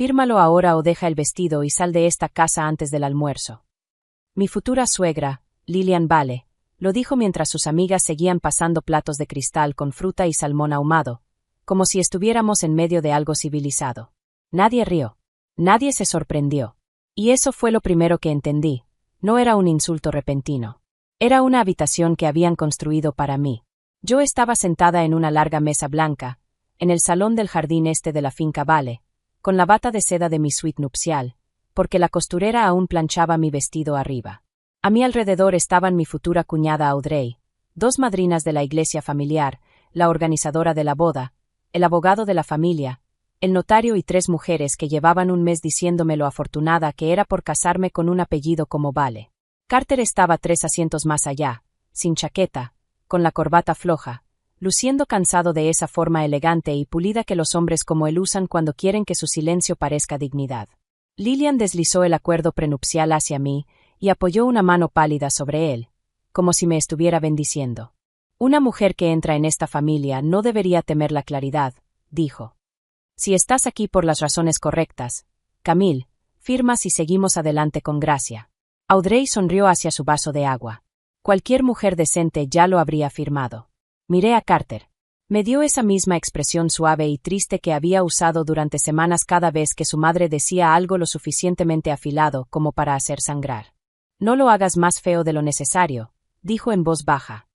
Fírmalo ahora o deja el vestido y sal de esta casa antes del almuerzo. Mi futura suegra, Lillian Vale, lo dijo mientras sus amigas seguían pasando platos de cristal con fruta y salmón ahumado, como si estuviéramos en medio de algo civilizado. Nadie rió. Nadie se sorprendió. Y eso fue lo primero que entendí. No era un insulto repentino. Era una habitación que habían construido para mí. Yo estaba sentada en una larga mesa blanca, en el salón del jardín este de la finca Vale, con la bata de seda de mi suite nupcial, porque la costurera aún planchaba mi vestido arriba. A mi alrededor estaban mi futura cuñada Audrey, 2 madrinas de la iglesia familiar, la organizadora de la boda, el abogado de la familia, el notario y 3 mujeres que llevaban un mes diciéndome lo afortunada que era por casarme con un apellido como Vale. Carter estaba 3 asientos más allá, sin chaqueta, con la corbata floja, luciendo cansado de esa forma elegante y pulida que los hombres como él usan cuando quieren que su silencio parezca dignidad. Lillian deslizó el acuerdo prenupcial hacia mí y apoyó una mano pálida sobre él, como si me estuviera bendiciendo. Una mujer que entra en esta familia no debería temer la claridad, dijo. Si estás aquí por las razones correctas, Camille, firmas y seguimos adelante con gracia. Audrey sonrió hacia su vaso de agua. Cualquier mujer decente ya lo habría firmado. Miré a Carter. Me dio esa misma expresión suave y triste que había usado durante semanas cada vez que su madre decía algo lo suficientemente afilado como para hacer sangrar. No lo hagas más feo de lo necesario, dijo en voz baja.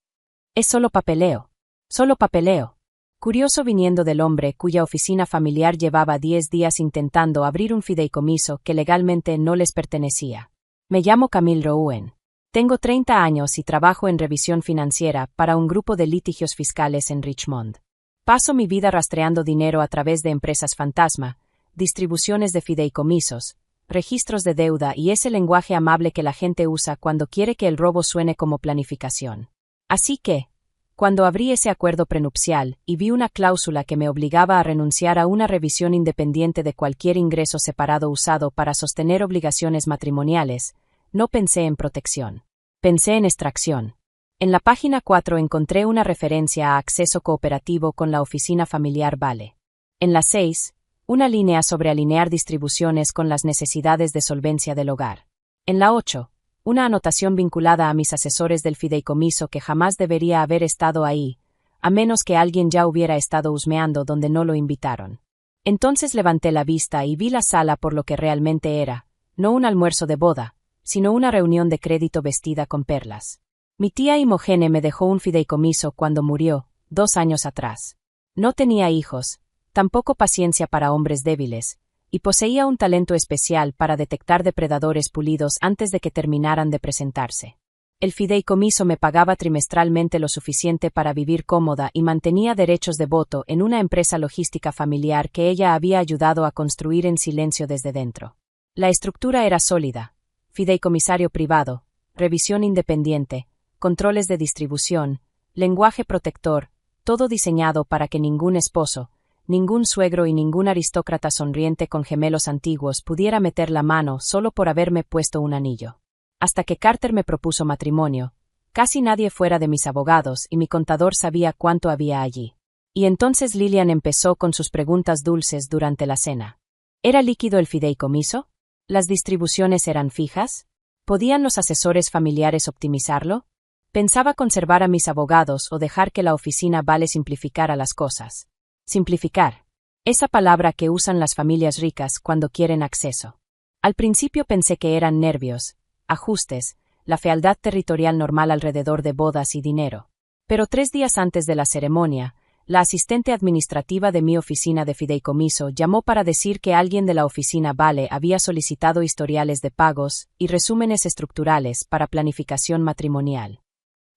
Es solo papeleo. Solo papeleo. Curioso viniendo del hombre cuya oficina familiar llevaba 10 días intentando abrir un fideicomiso que legalmente no les pertenecía. Me llamo Camille Rouen. Tengo 30 años y trabajo en revisión financiera para un grupo de litigios fiscales en Richmond. Paso mi vida rastreando dinero a través de empresas fantasma, distribuciones de fideicomisos, registros de deuda y ese lenguaje amable que la gente usa cuando quiere que el robo suene como planificación. Así que, cuando abrí ese acuerdo prenupcial y vi una cláusula que me obligaba a renunciar a una revisión independiente de cualquier ingreso separado usado para sostener obligaciones matrimoniales, no pensé en protección. Pensé en extracción. En la página 4 encontré una referencia a acceso cooperativo con la oficina familiar Vale. En la 6, una línea sobre alinear distribuciones con las necesidades de solvencia del hogar. En la 8, una anotación vinculada a mis asesores del fideicomiso que jamás debería haber estado ahí, a menos que alguien ya hubiera estado husmeando donde no lo invitaron. Entonces levanté la vista y vi la sala por lo que realmente era, no un almuerzo de boda, sino una reunión de crédito vestida con perlas. Mi tía Imogene me dejó un fideicomiso cuando murió, 2 años atrás. No tenía hijos, tampoco paciencia para hombres débiles, y poseía un talento especial para detectar depredadores pulidos antes de que terminaran de presentarse. El fideicomiso me pagaba trimestralmente lo suficiente para vivir cómoda y mantenía derechos de voto en una empresa logística familiar que ella había ayudado a construir en silencio desde dentro. La estructura era sólida. Fideicomisario privado, revisión independiente, controles de distribución, lenguaje protector, todo diseñado para que ningún esposo, ningún suegro y ningún aristócrata sonriente con gemelos antiguos pudiera meter la mano solo por haberme puesto un anillo. Hasta que Carter me propuso matrimonio, casi nadie fuera de mis abogados y mi contador sabía cuánto había allí. Y entonces Lillian empezó con sus preguntas dulces durante la cena. ¿Era líquido el fideicomiso? ¿Las distribuciones eran fijas? ¿Podían los asesores familiares optimizarlo? Pensaba conservar a mis abogados o dejar que la oficina Vale simplificara las cosas. Simplificar. Esa palabra que usan las familias ricas cuando quieren acceso. Al principio pensé que eran nervios, ajustes, la fealdad territorial normal alrededor de bodas y dinero. Pero 3 días antes de la ceremonia, la asistente administrativa de mi oficina de fideicomiso llamó para decir que alguien de la oficina Vale había solicitado historiales de pagos y resúmenes estructurales para planificación matrimonial.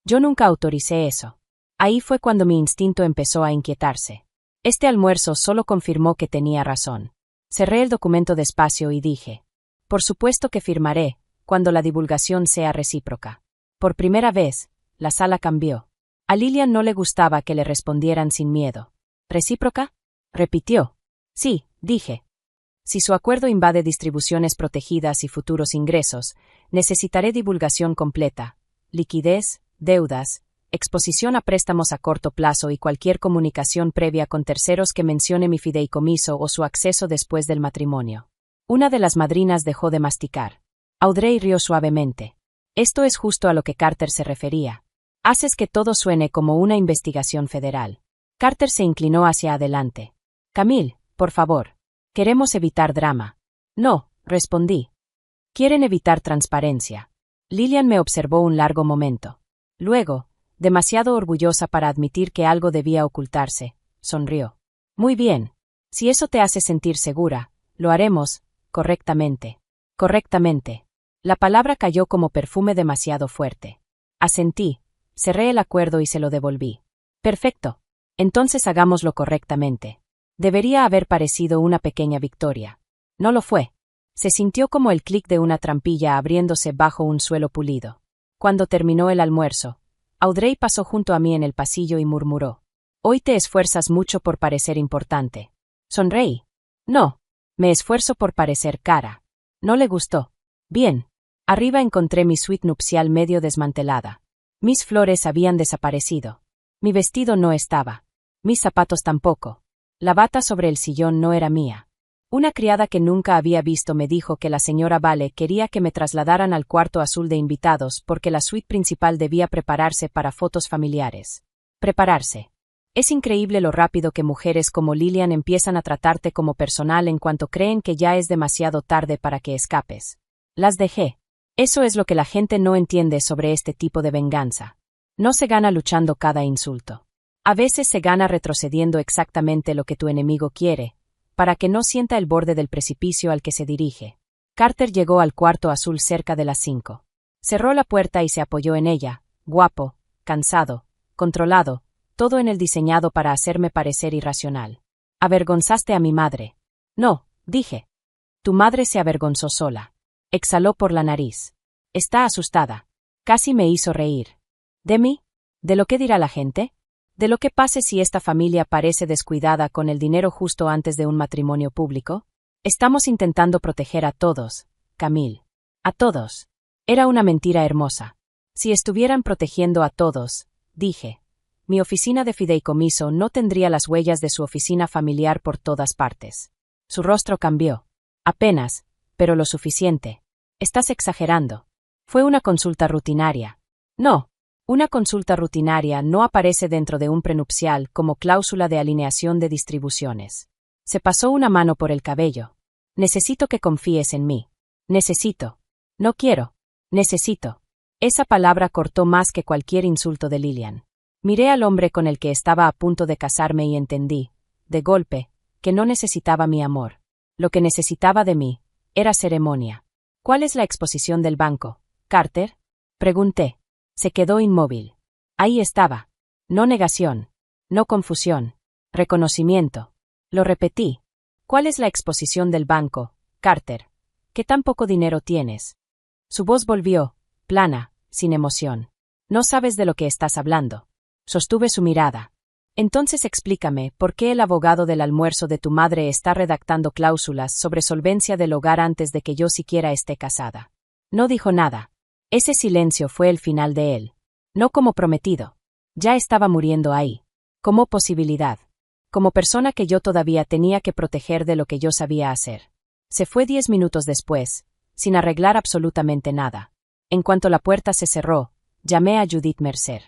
Yo nunca autoricé eso. Ahí fue cuando mi instinto empezó a inquietarse. Este almuerzo solo confirmó que tenía razón. Cerré el documento despacio y dije, por supuesto que firmaré, cuando la divulgación sea recíproca. Por primera vez, la sala cambió. A Lillian no le gustaba que le respondieran sin miedo. ¿Recíproca? Repitió. Sí, dije. Si su acuerdo invade distribuciones protegidas y futuros ingresos, necesitaré divulgación completa, liquidez, deudas, exposición a préstamos a corto plazo y cualquier comunicación previa con terceros que mencione mi fideicomiso o su acceso después del matrimonio. Una de las madrinas dejó de masticar. Audrey rió suavemente. Esto es justo a lo que Carter se refería. Haces que todo suene como una investigación federal. Carter se inclinó hacia adelante. Camille, por favor. Queremos evitar drama. No, respondí. Quieren evitar transparencia. Lillian me observó un largo momento. Luego, demasiado orgullosa para admitir que algo debía ocultarse, sonrió. Muy bien. Si eso te hace sentir segura, lo haremos, correctamente. Correctamente. La palabra cayó como perfume demasiado fuerte. Asentí, cerré el acuerdo y se lo devolví. Perfecto. Entonces hagámoslo correctamente. Debería haber parecido una pequeña victoria. No lo fue. Se sintió como el clic de una trampilla abriéndose bajo un suelo pulido. Cuando terminó el almuerzo, Audrey pasó junto a mí en el pasillo y murmuró. Hoy te esfuerzas mucho por parecer importante. Sonreí. No. Me esfuerzo por parecer cara. No le gustó. Bien. Arriba encontré mi suite nupcial medio desmantelada. Mis flores habían desaparecido. Mi vestido no estaba. Mis zapatos tampoco. La bata sobre el sillón no era mía. Una criada que nunca había visto me dijo que la señora Vale quería que me trasladaran al cuarto azul de invitados porque la suite principal debía prepararse para fotos familiares. Prepararse. Es increíble lo rápido que mujeres como Lillian empiezan a tratarte como personal en cuanto creen que ya es demasiado tarde para que escapes. Las dejé. Eso es lo que la gente no entiende sobre este tipo de venganza. No se gana luchando cada insulto. A veces se gana retrocediendo exactamente lo que tu enemigo quiere, para que no sienta el borde del precipicio al que se dirige. Carter llegó al cuarto azul cerca de las 5. Cerró la puerta y se apoyó en ella, guapo, cansado, controlado, todo en el diseñado para hacerme parecer irracional. Avergonzaste a mi madre. No, dije. Tu madre se avergonzó sola. Exhaló por la nariz. Está asustada. Casi me hizo reír. ¿De mí? ¿De lo que dirá la gente? ¿De lo que pase si esta familia parece descuidada con el dinero justo antes de un matrimonio público? Estamos intentando proteger a todos, Camille. A todos. Era una mentira hermosa. Si estuvieran protegiendo a todos, dije, mi oficina de fideicomiso no tendría las huellas de su oficina familiar por todas partes. Su rostro cambió. Apenas, pero lo suficiente. Estás exagerando. Fue una consulta rutinaria. No. Una consulta rutinaria no aparece dentro de un prenupcial como cláusula de alineación de distribuciones. Se pasó una mano por el cabello. Necesito que confíes en mí. Necesito. No quiero. Necesito. Esa palabra cortó más que cualquier insulto de Lillian. Miré al hombre con el que estaba a punto de casarme y entendí, de golpe, que no necesitaba mi amor. Lo que necesitaba de mí era ceremonia. ¿Cuál es la exposición del banco, Carter? Pregunté. Se quedó inmóvil. Ahí estaba. No negación. No confusión. Reconocimiento. Lo repetí. ¿Cuál es la exposición del banco, Carter? ¿Qué tan poco dinero tienes? Su voz volvió, plana, sin emoción. No sabes de lo que estás hablando. Sostuve su mirada. Entonces explícame por qué el abogado del almuerzo de tu madre está redactando cláusulas sobre solvencia del hogar antes de que yo siquiera esté casada. No dijo nada. Ese silencio fue el final de él. No como prometido. Ya estaba muriendo ahí. Como posibilidad. Como persona que yo todavía tenía que proteger de lo que yo sabía hacer. Se fue 10 minutos después, sin arreglar absolutamente nada. En cuanto la puerta se cerró, llamé a Judith Mercer.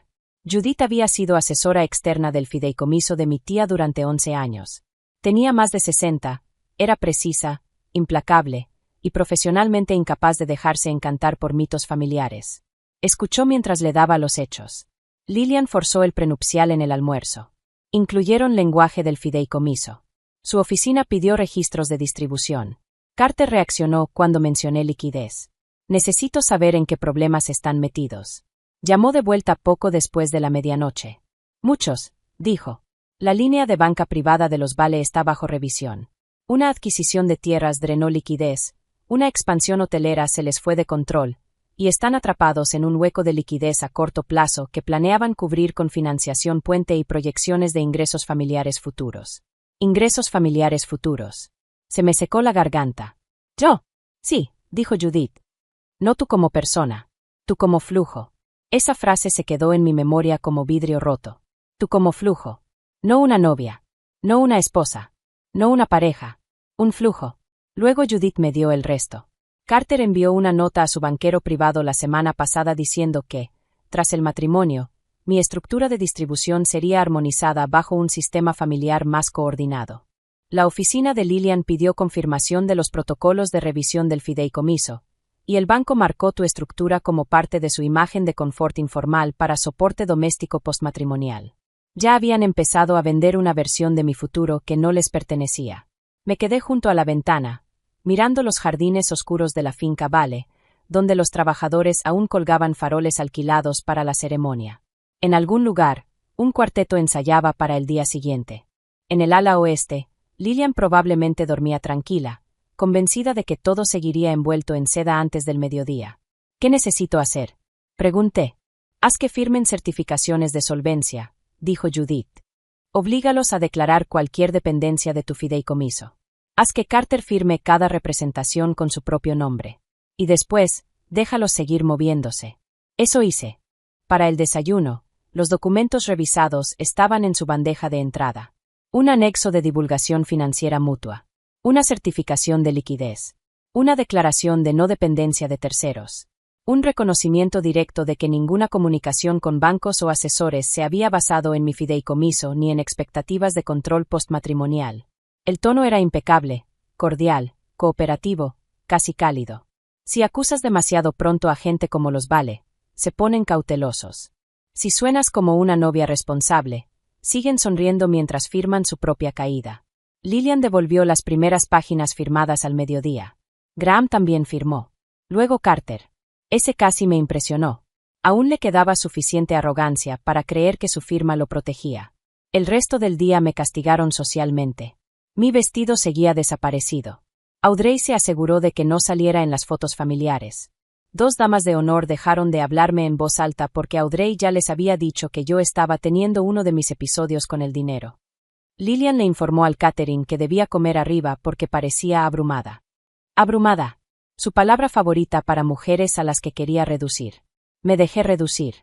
Judith había sido asesora externa del fideicomiso de mi tía durante 11 años. Tenía más de 60, era precisa, implacable, y profesionalmente incapaz de dejarse encantar por mitos familiares. Escuchó mientras le daba los hechos. Lillian forzó el prenupcial en el almuerzo. Incluyeron lenguaje del fideicomiso. Su oficina pidió registros de distribución. Carter reaccionó cuando mencioné liquidez. Necesito saber en qué problemas están metidos. Llamó de vuelta poco después de la medianoche. Muchos, dijo. La línea de banca privada de los Vale está bajo revisión. Una adquisición de tierras drenó liquidez. Una expansión hotelera se les fue de control, y están atrapados en un hueco de liquidez a corto plazo que planeaban cubrir con financiación puente y proyecciones de ingresos familiares futuros. Ingresos familiares futuros. Se me secó la garganta. ¿Yo? Sí, dijo Judith. No tú como persona. Tú como flujo. Esa frase se quedó en mi memoria como vidrio roto. Tú como flujo. No una novia. No una esposa. No una pareja. Un flujo. Luego Judith me dio el resto. Carter envió una nota a su banquero privado la semana pasada diciendo que, tras el matrimonio, mi estructura de distribución sería armonizada bajo un sistema familiar más coordinado. La oficina de Lillian pidió confirmación de los protocolos de revisión del fideicomiso, y el banco marcó tu estructura como parte de su imagen de confort informal para soporte doméstico postmatrimonial. Ya habían empezado a vender una versión de mi futuro que no les pertenecía. Me quedé junto a la ventana, mirando los jardines oscuros de la finca Vale, donde los trabajadores aún colgaban faroles alquilados para la ceremonia. En algún lugar, un cuarteto ensayaba para el día siguiente. En el ala oeste, Lillian probablemente dormía tranquila, convencida de que todo seguiría envuelto en seda antes del mediodía. ¿Qué necesito hacer?, pregunté. Haz que firmen certificaciones de solvencia, dijo Judith. Oblígalos a declarar cualquier dependencia de tu fideicomiso. Haz que Carter firme cada representación con su propio nombre. Y después, déjalos seguir moviéndose. Eso hice. Para el desayuno, los documentos revisados estaban en su bandeja de entrada. Un anexo de divulgación financiera mutua. Una certificación de liquidez. Una declaración de no dependencia de terceros. Un reconocimiento directo de que ninguna comunicación con bancos o asesores se había basado en mi fideicomiso ni en expectativas de control postmatrimonial. El tono era impecable, cordial, cooperativo, casi cálido. Si acusas demasiado pronto a gente como los Vale, se ponen cautelosos. Si suenas como una novia responsable, siguen sonriendo mientras firman su propia caída. Lillian devolvió las primeras páginas firmadas al mediodía. Graham también firmó. Luego Carter. Ese casi me impresionó. Aún le quedaba suficiente arrogancia para creer que su firma lo protegía. El resto del día me castigaron socialmente. Mi vestido seguía desaparecido. Audrey se aseguró de que no saliera en las fotos familiares. 2 damas de honor dejaron de hablarme en voz alta porque Audrey ya les había dicho que yo estaba teniendo uno de mis episodios con el dinero. Lillian le informó al catering que debía comer arriba porque parecía abrumada. Abrumada. Su palabra favorita para mujeres a las que quería reducir. Me dejé reducir.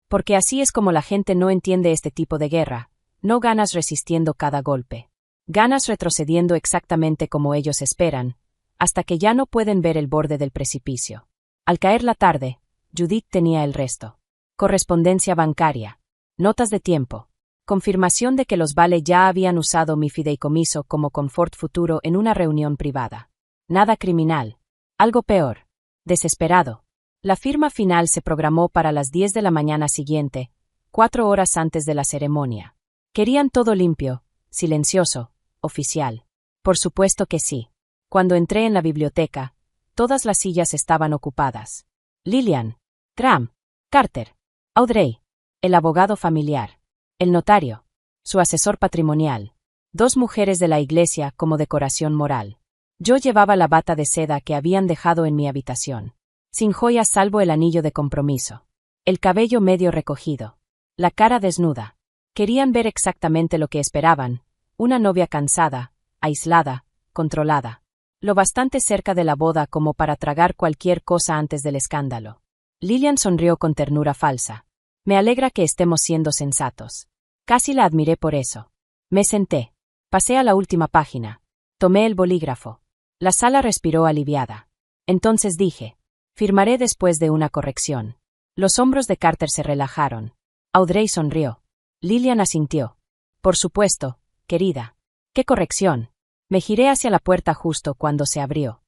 Porque así es como la gente no entiende este tipo de guerra. No ganas resistiendo cada golpe. Ganas retrocediendo exactamente como ellos esperan, hasta que ya no pueden ver el borde del precipicio. Al caer la tarde, Judith tenía el resto. Correspondencia bancaria. Notas de tiempo. Confirmación de que los Vale ya habían usado mi fideicomiso como confort futuro en una reunión privada. Nada criminal. Algo peor. Desesperado. La firma final se programó para las 10 de la mañana siguiente, 4 horas antes de la ceremonia. Querían todo limpio, silencioso, oficial. Por supuesto que sí. Cuando entré en la biblioteca, todas las sillas estaban ocupadas. Lillian, Graham, Carter, Audrey, el abogado familiar, el notario, su asesor patrimonial, 2 mujeres de la iglesia como decoración moral. Yo llevaba la bata de seda que habían dejado en mi habitación. Sin joyas salvo el anillo de compromiso. El cabello medio recogido. La cara desnuda. Querían ver exactamente lo que esperaban. Una novia cansada, aislada, controlada. Lo bastante cerca de la boda como para tragar cualquier cosa antes del escándalo. Lillian sonrió con ternura falsa. Me alegra que estemos siendo sensatos. Casi la admiré por eso. Me senté. Pasé a la última página. Tomé el bolígrafo. La sala respiró aliviada. Entonces dije, firmaré después de una corrección. Los hombros de Carter se relajaron. Audrey sonrió. Lillian asintió. Por supuesto, querida. ¿Qué corrección? Me giré hacia la puerta justo cuando se abrió.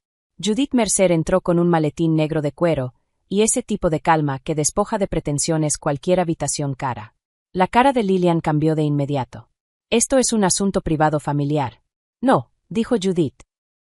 Judith Mercer entró con un maletín negro de cuero, y ese tipo de calma que despoja de pretensiones cualquier habitación cara. La cara de Lillian cambió de inmediato. Esto es un asunto privado familiar. No, dijo Judith.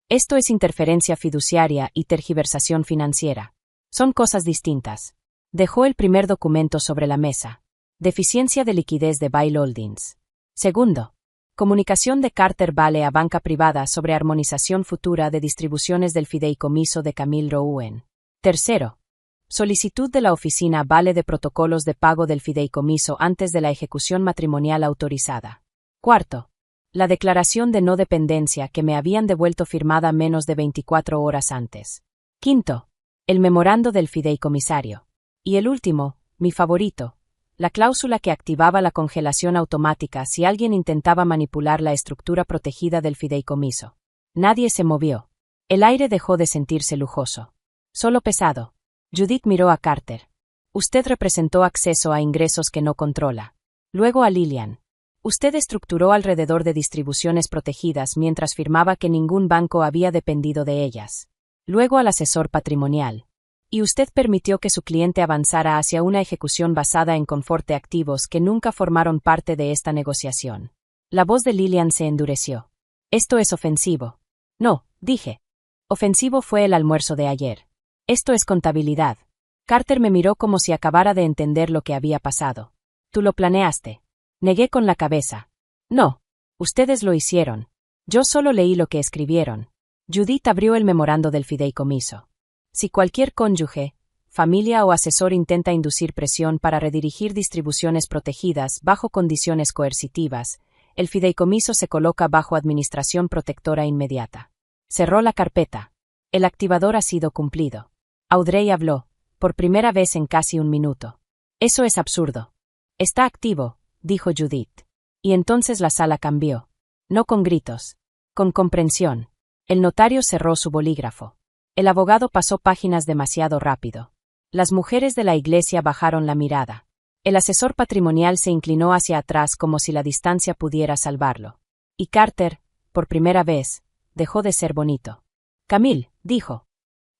Esto es interferencia fiduciaria y tergiversación financiera. Son cosas distintas. Dejó el primer documento sobre la mesa. Deficiencia de liquidez de Vale Holdings. Segundo. Comunicación de Carter Vale a banca privada sobre armonización futura de distribuciones del fideicomiso de Camille Rouen. Tercero. Solicitud de la oficina Vale de protocolos de pago del fideicomiso antes de la ejecución matrimonial autorizada. Cuarto. La declaración de no dependencia que me habían devuelto firmada menos de 24 horas antes. Quinto. El memorando del fideicomisario. Y el último, mi favorito, la cláusula que activaba la congelación automática si alguien intentaba manipular la estructura protegida del fideicomiso. Nadie se movió. El aire dejó de sentirse lujoso. Solo pesado. Judith miró a Carter. Usted representó acceso a ingresos que no controla. Luego a Lillian. Usted estructuró alrededor de distribuciones protegidas mientras firmaba que ningún banco había dependido de ellas. Luego al asesor patrimonial. Y usted permitió que su cliente avanzara hacia una ejecución basada en confort de activos que nunca formaron parte de esta negociación. La voz de Lillian se endureció. Esto es ofensivo. No, dije. Ofensivo fue el almuerzo de ayer. Esto es contabilidad. Carter me miró como si acabara de entender lo que había pasado. Tú lo planeaste. Negué con la cabeza. No. Ustedes lo hicieron. Yo solo leí lo que escribieron. Judith abrió el memorando del fideicomiso. Si cualquier cónyuge, familia o asesor intenta inducir presión para redirigir distribuciones protegidas bajo condiciones coercitivas, el fideicomiso se coloca bajo administración protectora inmediata. Cerró la carpeta. El activador ha sido cumplido. Audrey habló, por primera vez en casi un minuto. Eso es absurdo. Está activo, dijo Judith. Y entonces la sala cambió. No con gritos. Con comprensión. El notario cerró su bolígrafo. El abogado pasó páginas demasiado rápido. Las mujeres de la iglesia bajaron la mirada. El asesor patrimonial se inclinó hacia atrás como si la distancia pudiera salvarlo. Y Carter, por primera vez, dejó de ser bonito. Camille, dijo.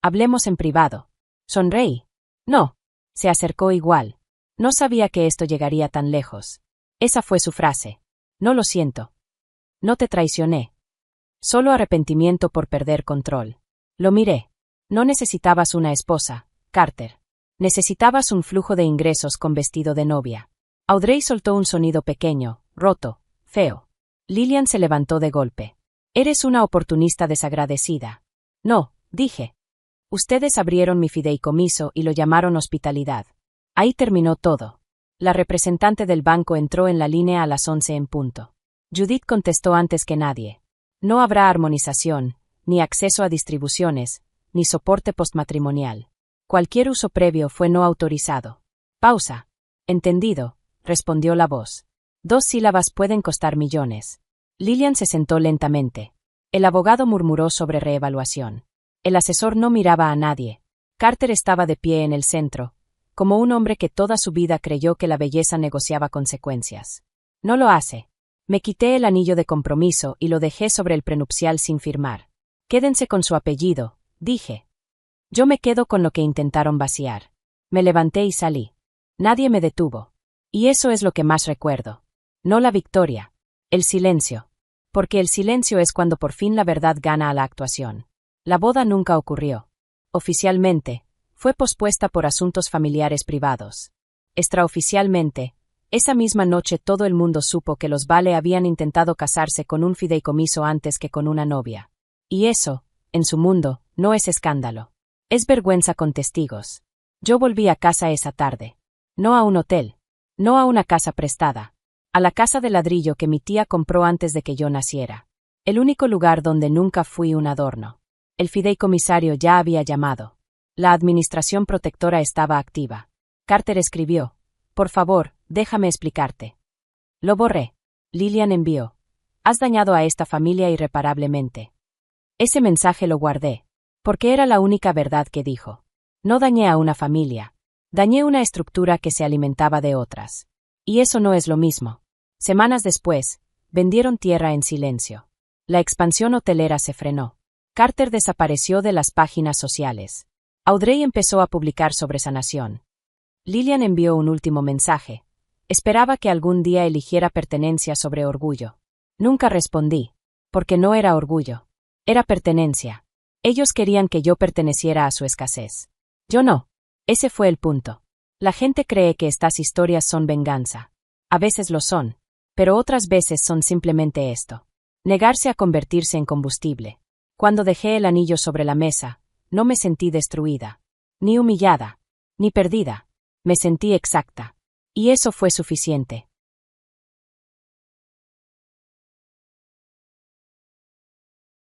Hablemos en privado. Sonreí. No. Se acercó igual. No sabía que esto llegaría tan lejos. Esa fue su frase. No lo siento. No te traicioné. Solo arrepentimiento por perder control. Lo miré. No necesitabas una esposa, Carter. Necesitabas un flujo de ingresos con vestido de novia. Audrey soltó un sonido pequeño, roto, feo. Lillian se levantó de golpe. Eres una oportunista desagradecida. No, dije. Ustedes abrieron mi fideicomiso y lo llamaron hospitalidad. Ahí terminó todo. La representante del banco entró en la línea a las 11 en punto. Judith contestó antes que nadie. No habrá armonización, ni acceso a distribuciones, ni soporte postmatrimonial. Cualquier uso previo fue no autorizado. Pausa. Entendido, respondió la voz. 2 sílabas pueden costar millones. Lillian se sentó lentamente. El abogado murmuró sobre reevaluación. El asesor no miraba a nadie. Carter estaba de pie en el centro, como un hombre que toda su vida creyó que la belleza negociaba consecuencias. No lo hace. Me quité el anillo de compromiso y lo dejé sobre el prenupcial sin firmar. Quédense con su apellido, dije. Yo me quedo con lo que intentaron vaciar. Me levanté y salí. Nadie me detuvo. Y eso es lo que más recuerdo. No la victoria. El silencio. Porque el silencio es cuando por fin la verdad gana a la actuación. La boda nunca ocurrió. Oficialmente, fue pospuesta por asuntos familiares privados. Extraoficialmente, esa misma noche todo el mundo supo que los Vale habían intentado casarse con un fideicomiso antes que con una novia. Y eso, en su mundo, no es escándalo. Es vergüenza con testigos. Yo volví a casa esa tarde. No a un hotel. No a una casa prestada. A la casa de ladrillo que mi tía compró antes de que yo naciera. El único lugar donde nunca fui un adorno. El fideicomisario ya había llamado. La administración protectora estaba activa. Carter escribió. Por favor, déjame explicarte. Lo borré. Lillian envió. Has dañado a esta familia irreparablemente. Ese mensaje lo guardé. Porque era la única verdad que dijo. No dañé a una familia. Dañé una estructura que se alimentaba de otras. Y eso no es lo mismo. Semanas después, vendieron tierra en silencio. La expansión hotelera se frenó. Carter desapareció de las páginas sociales. Audrey empezó a publicar sobre sanación. Lillian envió un último mensaje. Esperaba que algún día eligiera pertenencia sobre orgullo. Nunca respondí. Porque no era orgullo. Era pertenencia. Ellos querían que yo perteneciera a su escasez. Yo no. Ese fue el punto. La gente cree que estas historias son venganza. A veces lo son. Pero otras veces son simplemente esto. Negarse a convertirse en combustible. Cuando dejé el anillo sobre la mesa, no me sentí destruida. Ni humillada. Ni perdida. Me sentí exacta. Y eso fue suficiente.